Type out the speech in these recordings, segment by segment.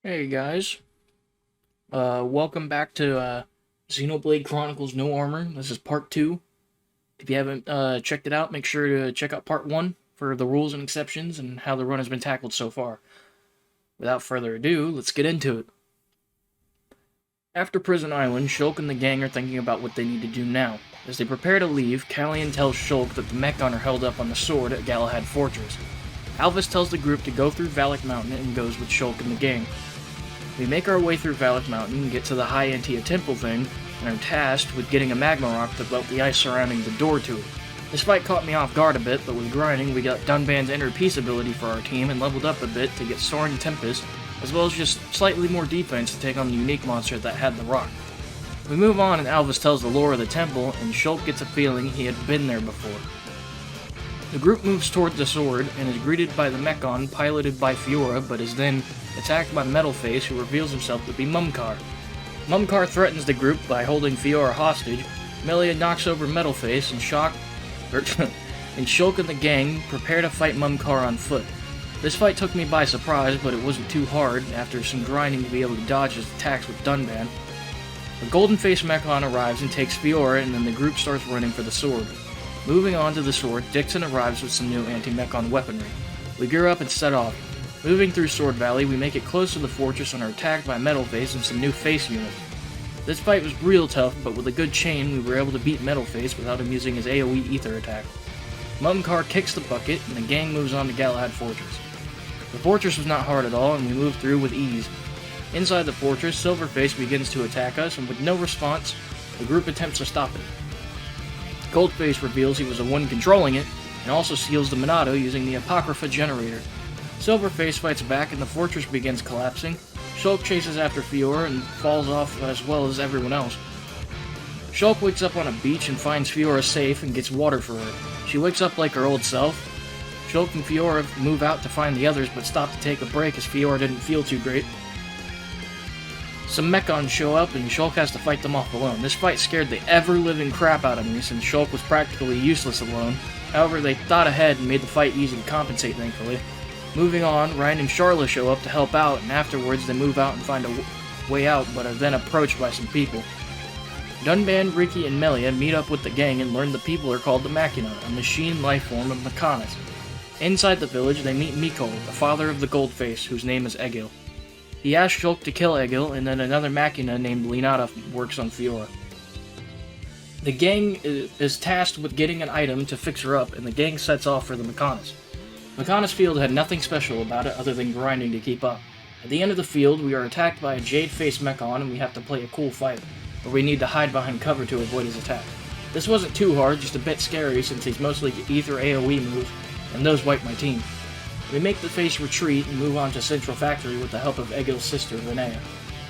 Hey guys, welcome back to Xenoblade Chronicles No Armor. This is part 2. If you haven't checked it out, make sure to check out part 1 for the rules and exceptions and how the run has been tackled so far. Without further ado, let's get into it. After Prison Island, Shulk and the gang are thinking about what they need to do now. As they prepare to leave, Callian tells Shulk that the Mechon are held up on the sword at Galahad Fortress. Alvis tells the group to go through Valak Mountain and goes with Shulk and the gang. We make our way through Valak Mountain and get to the High Antia Temple thing, and are tasked with getting a magma rock to melt the ice surrounding the door to it. This fight caught me off guard a bit, but with grinding we got Dunban's Inner Peace ability for our team and leveled up a bit to get Soaring Tempest, as well as just slightly more defense to take on the unique monster that had the rock. We move on and Alvis tells the lore of the temple, and Shulk gets a feeling he had been there before. The group moves toward the sword and is greeted by the Mechon piloted by Fiora, but is then attacked by Metalface, who reveals himself to be Mumkar. Mumkar threatens the group by holding Fiora hostage. Melia knocks over Metalface, and Shulk and the gang prepare to fight Mumkar on foot. This fight took me by surprise, but it wasn't too hard after some grinding to be able to dodge his attacks with Dunban. The Golden-Faced Mechon arrives and takes Fiora, and then the group starts running for the sword. Moving on to the sword, Dixon arrives with some new anti-Mechon weaponry. We gear up and set off. Moving through Sword Valley, we make it close to the fortress and are attacked by Metalface and some new face units. This fight was real tough, but with a good chain we were able to beat Metalface without him using his AoE ether attack. Mumkar kicks the bucket, and the gang moves on to Galahad Fortress. The fortress was not hard at all, and we moved through with ease. Inside the fortress, Silverface begins to attack us, and with no response, the group attempts to stop it. Goldface reveals he was the one controlling it, and also steals the Monado using the Apocrypha generator. Silverface fights back and the fortress begins collapsing. Shulk chases after Fiora and falls off as well as everyone else. Shulk wakes up on a beach and finds Fiora safe and gets water for her. She wakes up like her old self. Shulk and Fiora move out to find the others but stop to take a break as Fiora didn't feel too great. Some Mechons show up and Shulk has to fight them off alone. This fight scared the ever-living crap out of me since Shulk was practically useless alone. However, they thought ahead and made the fight easy to compensate, thankfully. Moving on, Ryan and Charla show up to help out, and afterwards they move out and find a way out, but are then approached by some people. Dunban, Ricky, and Melia meet up with the gang and learn the people are called the Machina, a machine life form of Mechanis. Inside the village, they meet Mikol, the father of the Goldface, whose name is Egil. He asks Shulk to kill Egil, and then another Machina named Linata works on Fiora. The gang is tasked with getting an item to fix her up, and the gang sets off for the Mechanis. Mechanis Field had nothing special about it other than grinding to keep up. At the end of the field, we are attacked by a Jade-faced Mechon and we have to play a cool fight, where we need to hide behind cover to avoid his attack. This wasn't too hard, just a bit scary since he's mostly ether AoE moves, and those wipe my team. We make the face retreat and move on to Central Factory with the help of Egil's sister, Linnea.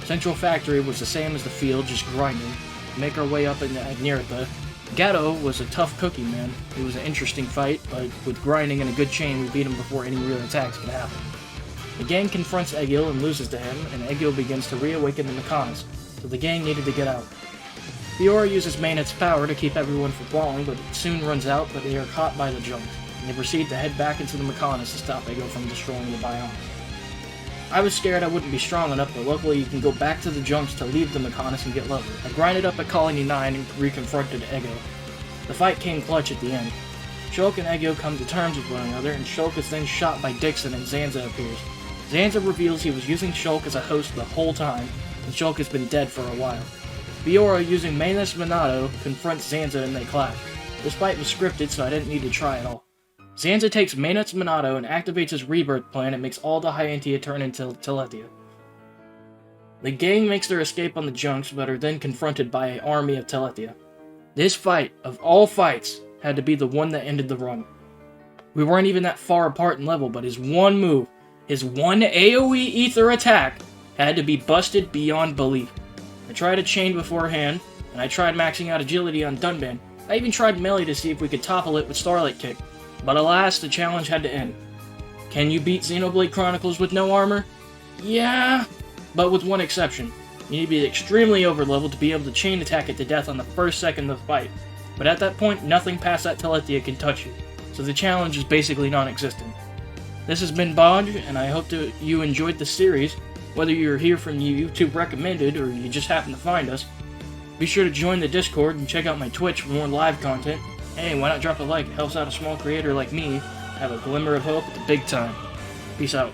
Central Factory was the same as the field, just grinding. We make our way up in Neritha. Gatto was a tough cookie, man. It was an interesting fight, but with grinding and a good chain, we beat him before any real attacks could happen. The gang confronts Egil and loses to him, and Egil begins to reawaken the Mechanis, so the gang needed to get out. Fiora uses Maynard's power to keep everyone from falling, but it soon runs out, but they are caught by the junks, and they proceed to head back into the Mechanis to stop Egil from destroying the biomes. I was scared I wouldn't be strong enough, but luckily you can go back to the junks to leave the Mechanis and get leveled. I grinded up at Colony 9 and reconfronted Egil. The fight came clutch at the end. Shulk and Egil come to terms with one another, and Shulk is then shot by Dixon and Zanza appears. Zanza reveals he was using Shulk as a host the whole time, and Shulk has been dead for a while. Fiora, using Manus Monado, confronts Zanza and they clash. This fight was scripted, so I didn't need to try at all. Zanza takes Manus Monado and activates his rebirth plan and makes all the High Antia turn into Telethia. The gang makes their escape on the junks, but are then confronted by an army of Telethia. This fight, of all fights, had to be the one that ended the run. We weren't even that far apart in level, but his one move, his one AoE ether attack, had to be busted beyond belief. I tried a chain beforehand, and I tried maxing out agility on Dunban. I even tried melee to see if we could topple it with Starlight Kick. But alas, the challenge had to end. Can you beat Xenoblade Chronicles with no armor? Yeah, but with one exception. You need to be extremely overleveled to be able to chain attack it to death on the first second of the fight. But at that point, nothing past that Telethia can touch you, so the challenge is basically non-existent. This has been Bodge, and I hope you enjoyed the series. Whether you're here from YouTube recommended or you just happen to find us, be sure to join the Discord and check out my Twitch for more live content. Hey, why not drop a like? It helps out a small creator like me have a glimmer of hope at the big time. Peace out.